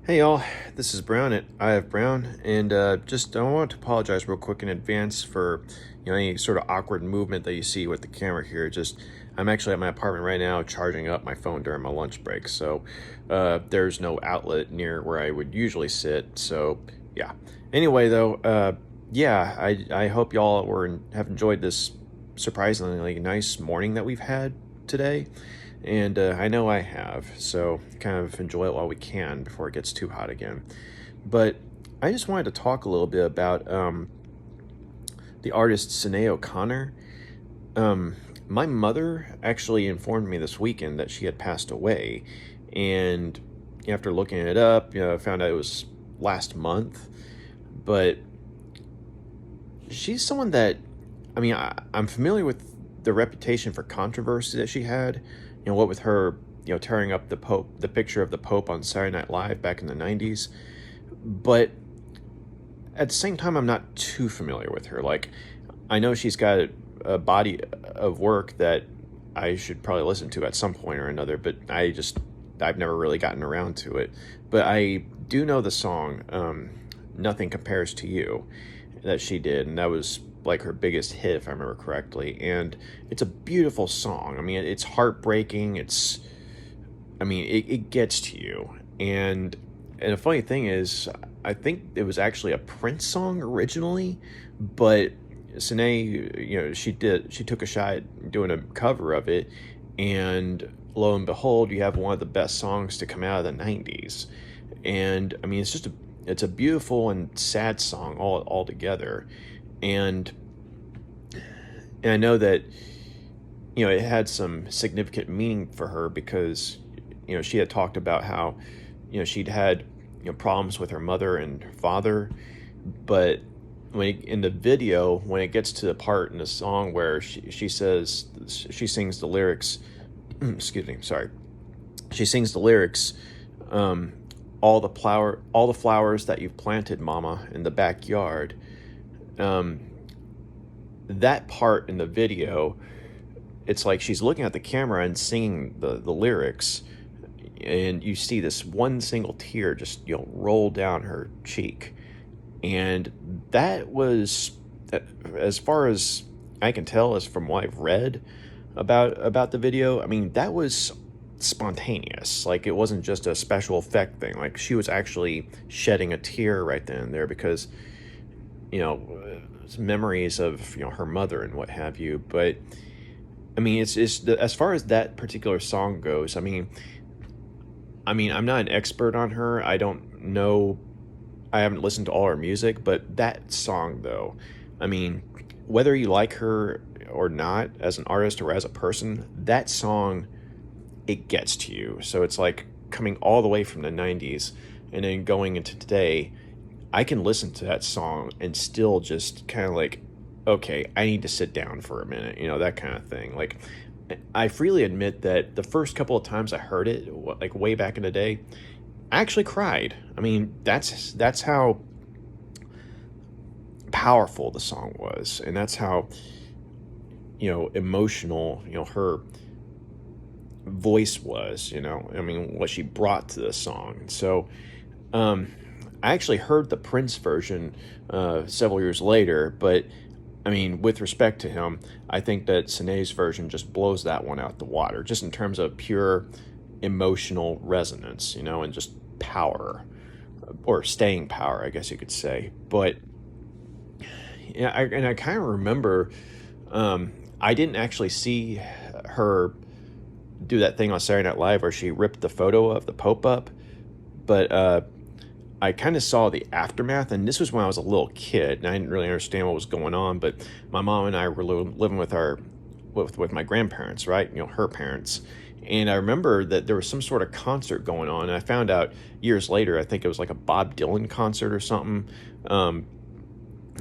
Hey y'all, this is Brown at I have Brown, and just I want to apologize real quick in advance for any sort of awkward movement that you see with the camera here. Just I'm actually at my apartment right now charging up my phone during my lunch break, so there's no outlet near where I would usually sit. So yeah. Anyway, though, yeah, I hope y'all have enjoyed this surprisingly nice morning that we've had today. And I know I have, so kind of enjoy it while we can before it gets too hot again. But I just wanted to talk a little bit about the artist Sinead O Connor. My mother actually informed me this weekend that she had passed away, and after looking it up, I found out it was last month. But she's someone that, I'm familiar with the reputation for controversy that she had. What with her, tearing up the Pope, the picture of the Pope on Saturday Night Live back in the 90s. But at the same time, I'm not too familiar with her. Like, I know she's got a body of work that I should probably listen to at some point or another, but I've never really gotten around to it. But I do know the song, Nothing Compares to You, that she did, and that was like her biggest hit, if I remember correctly. And it's a beautiful song. I mean, it's heartbreaking. It gets to you. And the funny thing is, I think it was actually a Prince song originally, but Sinead, she took a shot at doing a cover of it, and lo and behold, you have one of the best songs to come out of the 90s. And I mean, it's a beautiful and sad song all together. And I know that it had some significant meaning for her because she had talked about how she'd had problems with her mother and her father. But in the video, when it gets to the part in the song where she sings the lyrics, excuse me, sorry, she sings the lyrics, all the flowers that you've planted, mama, in the backyard. That part in the video, it's like she's looking at the camera and singing the lyrics, and you see this one single tear just roll down her cheek. And that was, as far as I can tell, as from what I've read about the video, I mean, that was spontaneous. Like, it wasn't just a special effect thing. Like, she was actually shedding a tear right then and there because memories of her mother and what have you. But I mean, as far as that particular song goes, I'm not an expert on her. I don't know, I haven't listened to all her music, but that song, though, I mean, whether you like her or not as an artist or as a person, that song, it gets to you. So it's like coming all the way from the 90s and then going into today, I can listen to that song and still just kind of like, okay, I need to sit down for a minute, that kind of thing. Like, I freely admit that the first couple of times I heard it, like way back in the day, I actually cried. I mean, that's how powerful the song was, and that's how emotional her voice was. I mean, what she brought to the song. So I actually heard the Prince version several years later, but I mean, with respect to him, I think that Sinead's version just blows that one out the water, just in terms of pure emotional resonance, and just power, or staying power, I guess you could say. But yeah, I kind of remember, I didn't actually see her do that thing on Saturday Night Live where she ripped the photo of the Pope up, but I kind of saw the aftermath, and this was when I was a little kid, and I didn't really understand what was going on. But my mom and I were living with my grandparents, right? Her parents. And I remember that there was some sort of concert going on, and I found out years later, I think it was like a Bob Dylan concert or something,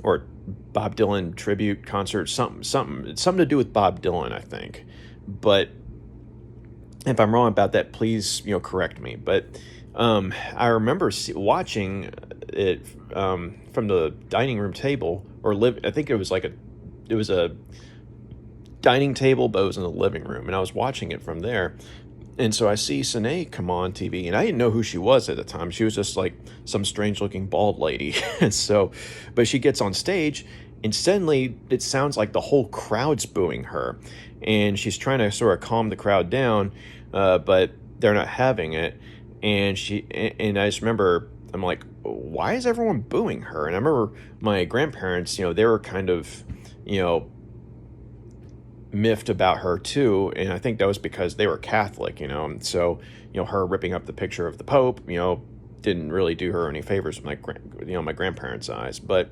or Bob Dylan tribute concert, something to do with Bob Dylan, I think. But if I'm wrong about that, please, correct me. But I remember watching it from the dining room table, I think it was a dining table, but it was in the living room, and I was watching it from there. And so I see Sinead come on TV, and I didn't know who she was at the time. She was just like some strange looking bald lady. And so, but she gets on stage, and suddenly it sounds like the whole crowd's booing her. And she's trying to sort of calm the crowd down, but they're not having it. And I just remember, I'm like, why is everyone booing her? And I remember my grandparents, they were kind of, you know, miffed about her too, and I think that was because they were Catholic, and so her ripping up the picture of the Pope, didn't really do her any favors with my grandparents' eyes. But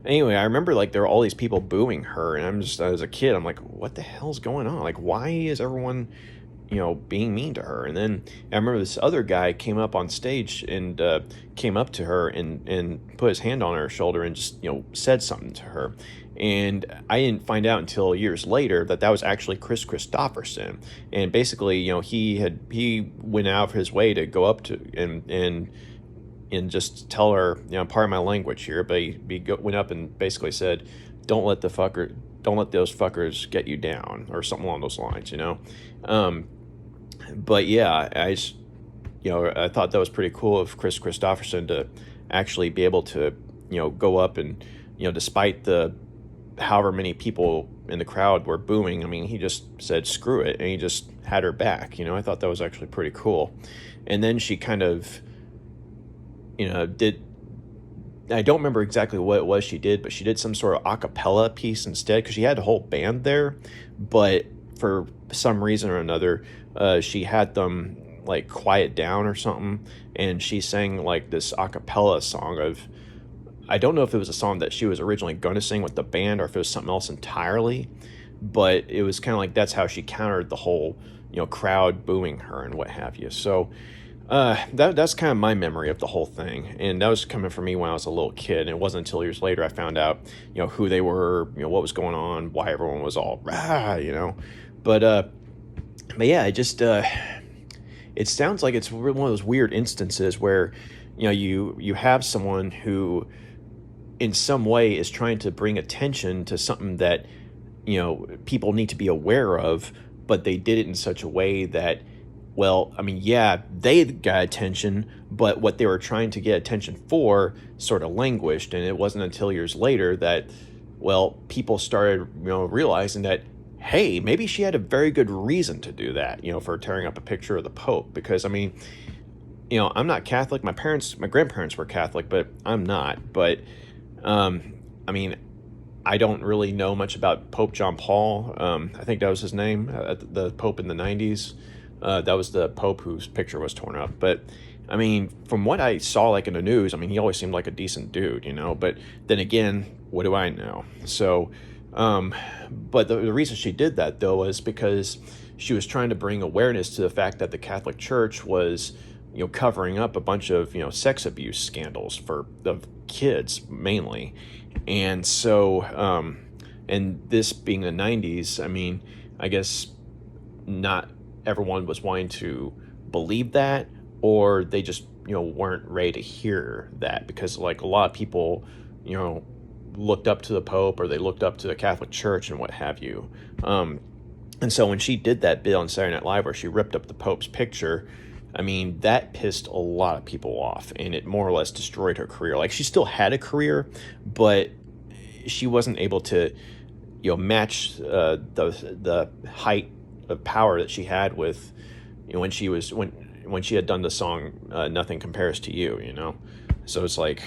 anyway, I remember like there were all these people booing her, and I'm just, as a kid, I'm like, what the hell's going on? Like, why is everyone being mean to her? And then I remember this other guy came up on stage and came up to her and put his hand on her shoulder and just said something to her. And I didn't find out until years later that that was actually Chris Christopherson. And basically, he went out of his way to go up to and just tell her, pardon my language here, but went up and basically said, don't let those fuckers get you down, or something along those lines. But yeah, I thought that was pretty cool of Chris Christopherson to actually be able to, go up and, despite the however many people in the crowd were booming, I mean, he just said, screw it. And he just had her back. I thought that was actually pretty cool. And then she kind of, I don't remember exactly what it was she did, but she did some sort of a cappella piece instead, because she had a whole band there. But for some reason or another, she had them like quiet down or something. And she sang like this a cappella song of, I don't know if it was a song that she was originally going to sing with the band or if it was something else entirely, but it was kind of like that's how she countered the whole, crowd booing her and what have you. So that's kind of my memory of the whole thing, and that was coming from me when I was a little kid. And it wasn't until years later I found out, who they were, what was going on, why everyone was all But yeah, it just it sounds like it's one of those weird instances where you have someone who in some way is trying to bring attention to something that people need to be aware of, but they did it in such a way that, well, I mean, yeah, they got attention, but what they were trying to get attention for sort of languished. And it wasn't until years later that, well, people started realizing that, hey, maybe she had a very good reason to do that, for tearing up a picture of the Pope. Because I mean, I'm not Catholic. My grandparents were Catholic, but I'm not. But I mean, I don't really know much about Pope John Paul. I think that was his name, the Pope in the 90s. That was the Pope whose picture was torn up. But I mean, from what I saw like in the news, I mean, he always seemed like a decent dude, but then again, what do I know? So, but the reason she did that though was because she was trying to bring awareness to the fact that the Catholic Church was, covering up a bunch of, sex abuse scandals of kids mainly. And so, and this being the 90s, I mean, I guess not everyone was wanting to believe that, or they just, weren't ready to hear that, because like a lot of people, looked up to the Pope, or they looked up to the Catholic Church and what have you. And so when she did that bit on Saturday Night Live where she ripped up the Pope's picture, I mean, that pissed a lot of people off, and it more or less destroyed her career. Like, she still had a career, but she wasn't able to, match the height of power that she had with, when she had done the song "Nothing Compares to You." So it's like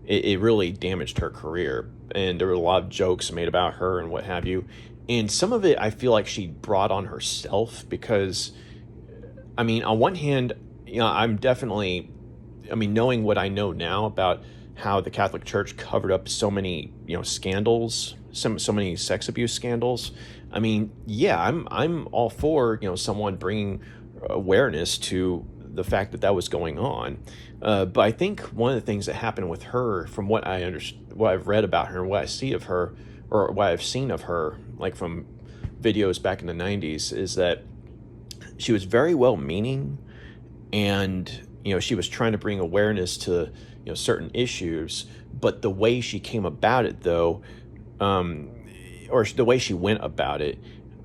it really damaged her career, and there were a lot of jokes made about her and what have you. And some of it I feel like she brought on herself, because I mean, on one hand, I'm definitely, knowing what I know now about how the Catholic Church covered up so many, scandals, so many sex abuse scandals. I mean, yeah, I'm all for, someone bringing awareness to the fact that that was going on. But I think one of the things that happened with her, from what what I've read about her and what I see of her, or what I've seen of her, like from videos back in the 90s, is that she was very well-meaning, and she was trying to bring awareness to certain issues, but the way she came about it though, or the way she went about it,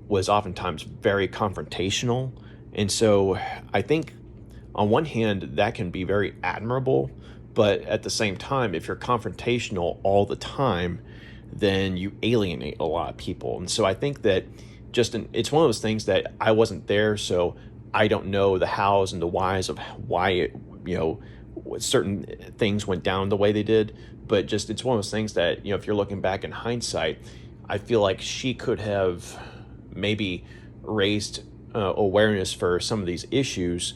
was oftentimes very confrontational. And so I think on one hand, that can be very admirable, but at the same time, if you're confrontational all the time, then you alienate a lot of people. And so I think that it's one of those things that I wasn't there, so I don't know the hows and the whys of why certain things went down the way they did. But just it's one of those things that, if you're looking back in hindsight, I feel like she could have maybe raised awareness for some of these issues,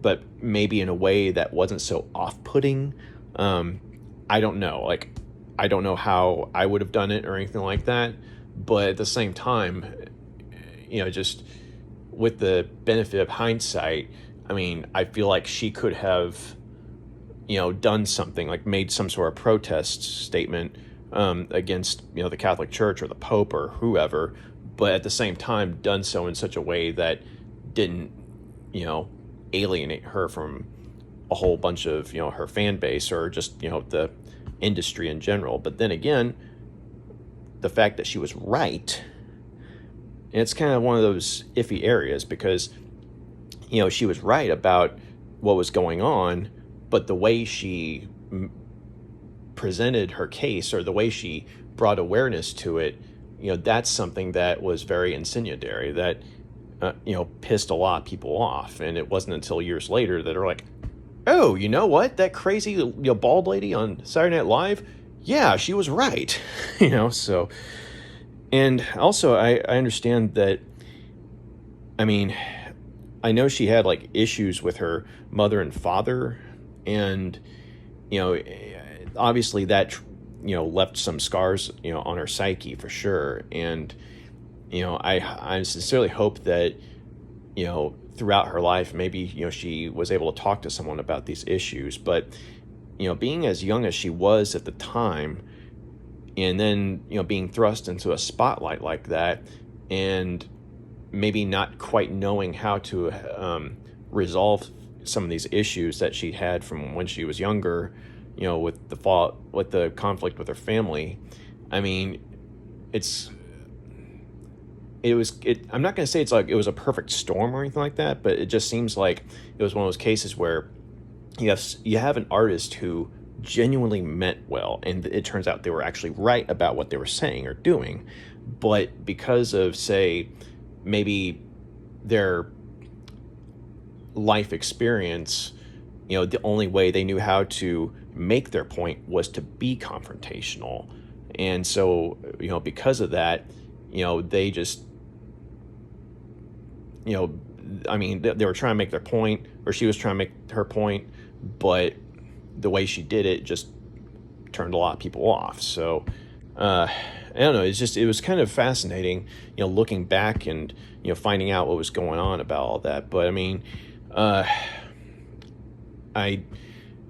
but maybe in a way that wasn't so off-putting. I don't know. Like, I don't know how I would have done it or anything like that. But at the same time, just with the benefit of hindsight, I mean, I feel like she could have, done something, like made some sort of protest statement against, the Catholic Church or the Pope or whoever, but at the same time done so in such a way that didn't, alienate her from a whole bunch of, her fan base or just, the industry in general. But then again, the fact that she was right, and it's kind of one of those iffy areas because, she was right about what was going on, but the way she presented her case or the way she brought awareness to it, that's something that was very incendiary that, pissed a lot of people off. And it wasn't until years later that are like, oh, you know what? That crazy, bald lady on Saturday Night Live, yeah, she was right. So, and also I understand that, I mean, I know she had like issues with her mother and father, and, obviously that, left some scars, on her psyche for sure. And, I sincerely hope that, throughout her life, maybe, she was able to talk to someone about these issues. But, being as young as she was at the time, and then, being thrust into a spotlight like that, and maybe not quite knowing how to resolve some of these issues that she had from when she was younger, with the conflict with her family. I mean, I'm not going to say it's like it was a perfect storm or anything like that, but it just seems like it was one of those cases where you have an artist who genuinely meant well, and it turns out they were actually right about what they were saying or doing, but because of, say, maybe their life experience, the only way they knew how to make their point was to be confrontational. And so, because of that, they just, I mean, they were trying to make their point, or she was trying to make her point, but the way she did it just turned a lot of people off. So, I don't know. It was kind of fascinating, looking back and, finding out what was going on about all that. But I mean, I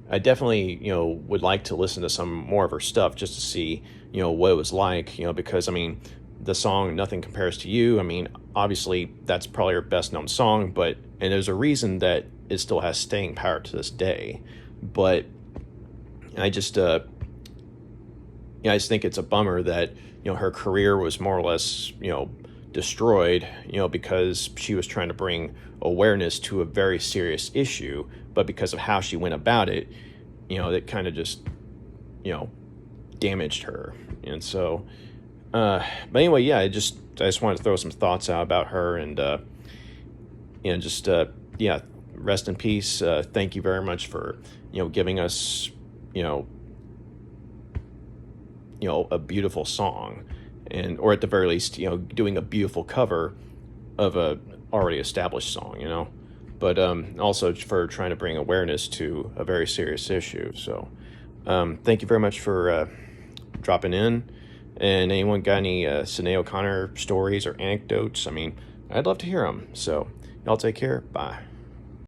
definitely, would like to listen to some more of her stuff just to see, what it was like, because I mean, the song Nothing Compares to You, I mean, obviously that's probably her best known song, and there's a reason that it still has staying power to this day. But I just think it's a bummer that, her career was more or less, destroyed, because she was trying to bring awareness to a very serious issue, but because of how she went about it, that kind of just, damaged her. And so, but anyway, yeah, I just wanted to throw some thoughts out about her, and, yeah, rest in peace. Thank you very much for, giving us, a beautiful song, or at the very least, doing a beautiful cover of a already established song, but also for trying to bring awareness to a very serious issue. So thank you very much for dropping in. And anyone got any Sinead O Connor stories or anecdotes? I mean, I'd love to hear them. So y'all take care. Bye.